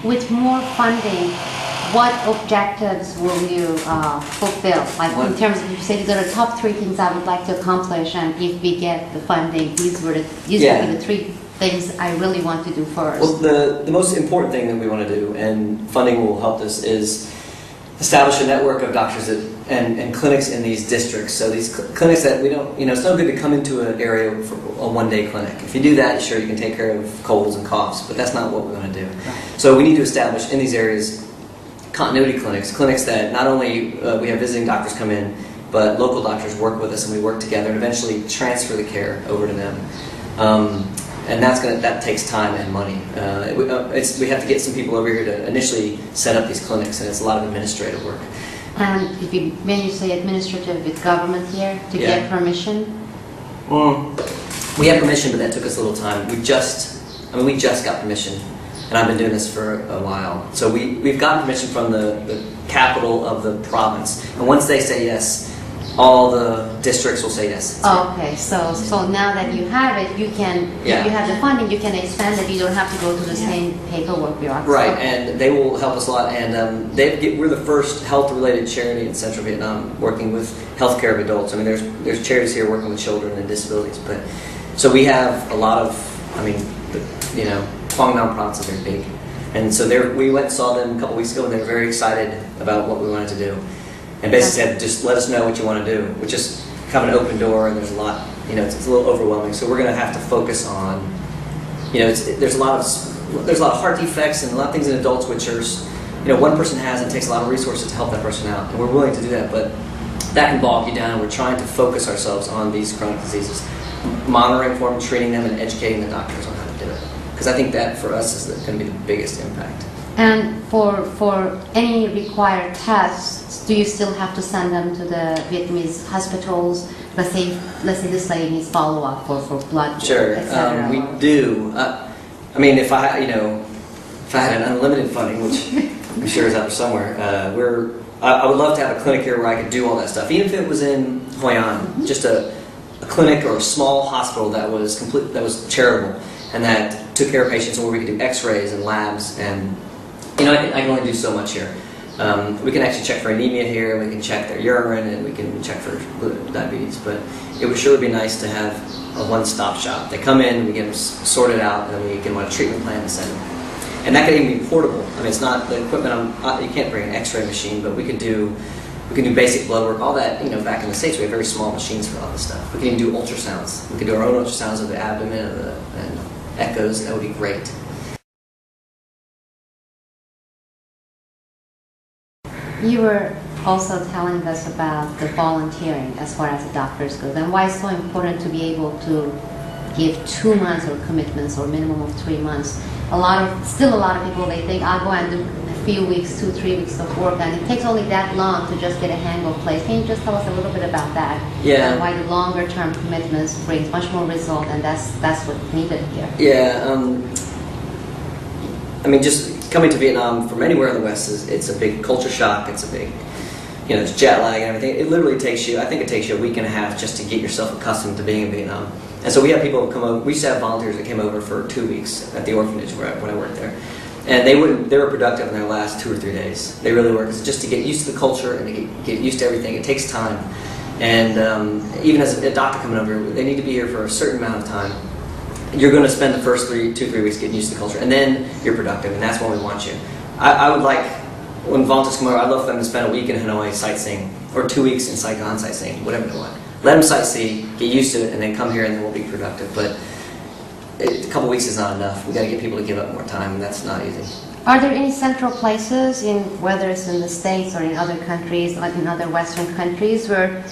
With more funding, what objectives will you fulfill? Like in terms of, you say these are the top 3 things I would like to accomplish, and if we get the funding, these would be the 3 things I really want to do first. Well, the most important thing that we want to do, and funding will help us, is establish a network of doctors and clinics in these districts. So these clinics that we don't, it's no good to come into an area for a one-day clinic. If you do that, sure, you can take care of colds and coughs, but that's not what we want to do. Right. So we need to establish in these areas continuity clinics that not only we have visiting doctors come in, but local doctors work with us and we work together and eventually transfer the care over to them. And that takes time and money. We have to get some people over here to initially set up these clinics, and it's a lot of administrative work. And when you say administrative, with government here to get permission? We have permission, but that took us a little time. We just got permission, and I've been doing this for a while. So we've gotten permission from the capital of the province, and once they say yes, all the districts will say yes. Okay, so now that you have it, you can, if you have the funding, you can expand it. You don't have to go through the same paperwork bureaucracy. Right, and they will help us a lot. And we're the first health-related charity in Central Vietnam working with healthcare of adults. I mean, there's charities here working with children and disabilities, but so we have a lot of. Quang Nam province is very big, and so we went and saw them a couple weeks ago, and they were very excited about what we wanted to do. And basically said, just let us know what you want to do, which is kind of an open door, and there's a lot, it's a little overwhelming. So we're going to have to focus on, there's a lot of heart defects and a lot of things in adults which are, one person has, and it takes a lot of resources to help that person out, and we're willing to do that, but that can bog you down, and we're trying to focus ourselves on these chronic diseases, monitoring for them, treating them, and educating the doctors on how to do it. Because I think that for us is going to be the biggest impact. And for any required tests, do you still have to send them to the Vietnamese hospitals? Let's say this lady needs follow-up for blood, sure, etc. We do. If I had an unlimited funding, which I'm sure is out there somewhere, I would love to have a clinic here where I could do all that stuff, even if it was in Hoi An, just a clinic or a small hospital that was charitable and that took care of patients, and where we could do X-rays and labs and. I can only do so much here. We can actually check for anemia here, we can check their urine, and we can check for diabetes, but it would surely be nice to have a one-stop shop. They come in, we get them sorted out, and then we get them on a treatment plan to send them. And that could even be portable. It's not the equipment, you can't bring an X-ray machine, but we can do basic blood work, all that, back in the States we have very small machines for all this stuff. We can even do ultrasounds. We can do our own ultrasounds of the abdomen and echoes, that would be great. You were also telling us about the volunteering as far as the doctors go, and why it's so important to be able to give 2 months or commitments or minimum of 3 months. A lot of people, they think I'll go and do a few weeks, 2-3 weeks of work, and it takes only that long to just get a hang of place. Can you just tell us a little bit about that? Yeah. And why the longer term commitments brings much more result, and that's what's needed here. Yeah. Just coming to Vietnam from anywhere in the West it's a big culture shock. It's a big, there's jet lag and everything. It literally takes you a week and a half just to get yourself accustomed to being in Vietnam. And so we have people come over. We used to have volunteers that came over for 2 weeks at the orphanage when I worked there, and they were productive in their last 2 or 3 days. They really were, just to get used to the culture and to get used to everything. It takes time, and even as a doctor coming over, they need to be here for a certain amount of time. You're going to spend the first 2-3 weeks getting used to the culture, and then you're productive, and that's when we want you. I would like, when volunteers come over, I'd love for them to spend a week in Hanoi sightseeing, or 2 weeks in Saigon sightseeing, whatever they want. Let them sightsee, get used to it, and then come here, and then we'll be productive. But a couple weeks is not enough. We've got to get people to give up more time, and that's not easy. Are there any central places, whether it's in the States or in other countries, like in other Western countries, where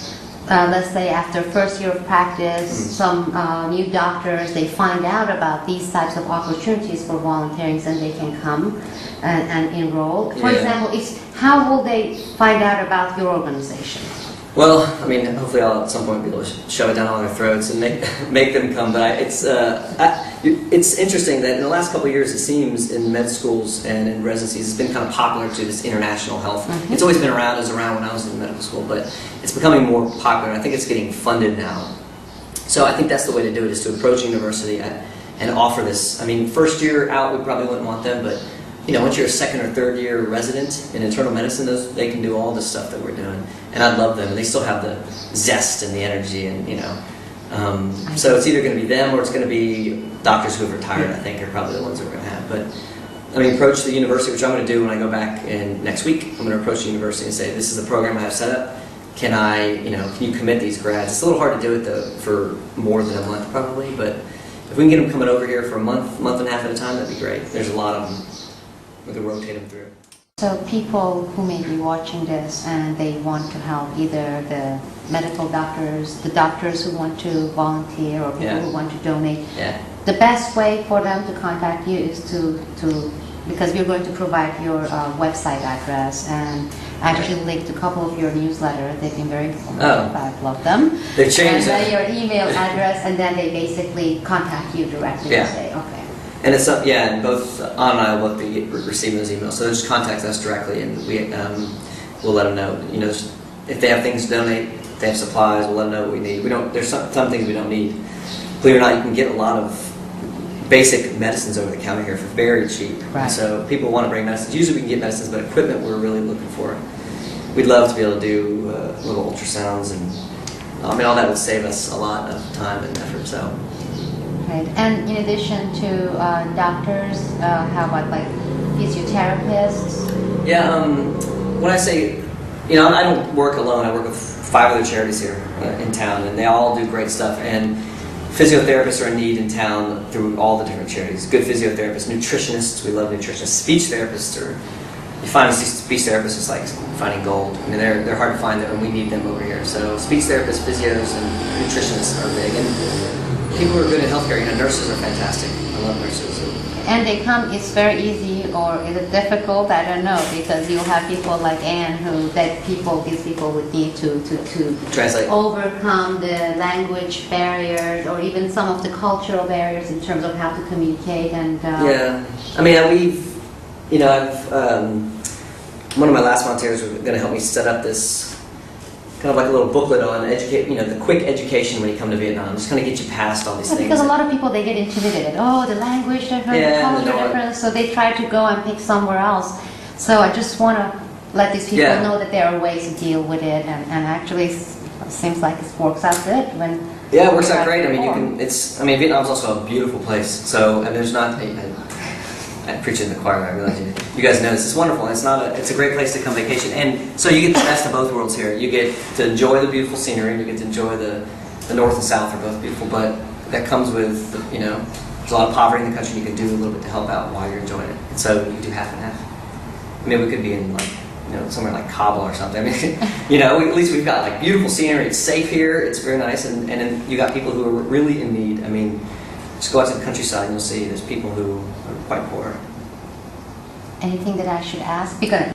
let's say after first year of practice, some new doctors, they find out about these types of opportunities for volunteering, and they can come and enroll? For example, how will they find out about your organization? Well, hopefully I'll at some point be able to shove it down all their throats and make them come. But it's interesting that in the last couple of years, it seems in med schools and in residencies, it's been kind of popular to this international health. Mm-hmm. It's always been around. It was around when I was in medical school, but it's becoming more popular. And I think it's getting funded now. So I think that's the way to do it, is to approach university and offer this. First year out, we probably wouldn't want them, but once you're a second or third year resident in internal medicine, they can do all the stuff that we're doing, and I love them. And they still have the zest and the energy, and so it's either going to be them or it's going to be doctors who have retired. I think are probably the ones that we're going to have. But I mean, approach the university, which I'm going to do when I go back in next week. I'm going to approach the university and say, this is the program I have set up. Can you commit these grads? It's a little hard to do it though for more than a month probably, but if we can get them coming over here for a month and a half at a time, that'd be great. There's a lot of them. We can rotate them through. So people who may be watching this and they want to help, either the medical doctors, the doctors who want to volunteer, or people who want to donate, the best way for them to contact you is to because we're going to provide your website address and actually link to a couple of your newsletters. They've been very informative. I love them. They've changed and your email address, and then they basically contact you directly and say, okay. And it's and both Anna and I will be receiving those emails. So they'll just contact us directly, and we'll let them know. If they have things to donate, if they have supplies, we'll let them know what we need. There's some things we don't need. Believe it or not, you can get a lot of basic medicines over the counter here for very cheap. Right. So people want to bring medicines. Usually we can get medicines, but equipment we're really looking for. We'd love to be able to do little ultrasounds, and all that would save us a lot of time and effort. So. Right. And in addition to doctors, how about like physiotherapists? Yeah. When I say, I don't work alone. I work with 5 other charities here in town, and they all do great stuff. And physiotherapists are in need in town through all the different charities. Good physiotherapists, nutritionists, we love nutritionists. Speech therapists, you find a speech therapist, it's like finding gold. I mean, they're hard to find, and we need them over here. So speech therapists, physios, and nutritionists are big. And people who are good at healthcare, nurses are fantastic. I love nurses. And they come, it's very easy, or is it difficult? I don't know, because you'll have people like Anne these people would need to translate, overcome the language barriers, or even some of the cultural barriers in terms of how to communicate. And one of my last volunteers was going to help me set up this kind of like a little booklet on the quick education when you come to Vietnam. Just kind of get you past all these things. Because a lot of people, they get intimidated. Oh, the language difference, the culture difference, so they try to go and pick somewhere else. So I just want to let these people know that there are ways to deal with it, and actually it seems like it works out good when. Yeah, it works out great. Vietnam is also a beautiful place. So, and there's not. I preach in the choir. I realize you guys know this is wonderful. It's a great place to come vacation, and so you get the best of both worlds here. You get to enjoy the beautiful scenery, and you get to enjoy the north and south are both beautiful. But that comes with there's a lot of poverty in the country. You can do a little bit to help out while you're enjoying it. And so you do half and half. Maybe we could be in somewhere like Kabul or something. At least we've got like beautiful scenery. It's safe here. It's very nice, and then you got people who are really in need. Just go out to the countryside and you'll see there's people who are quite poor. Anything that I should ask? Because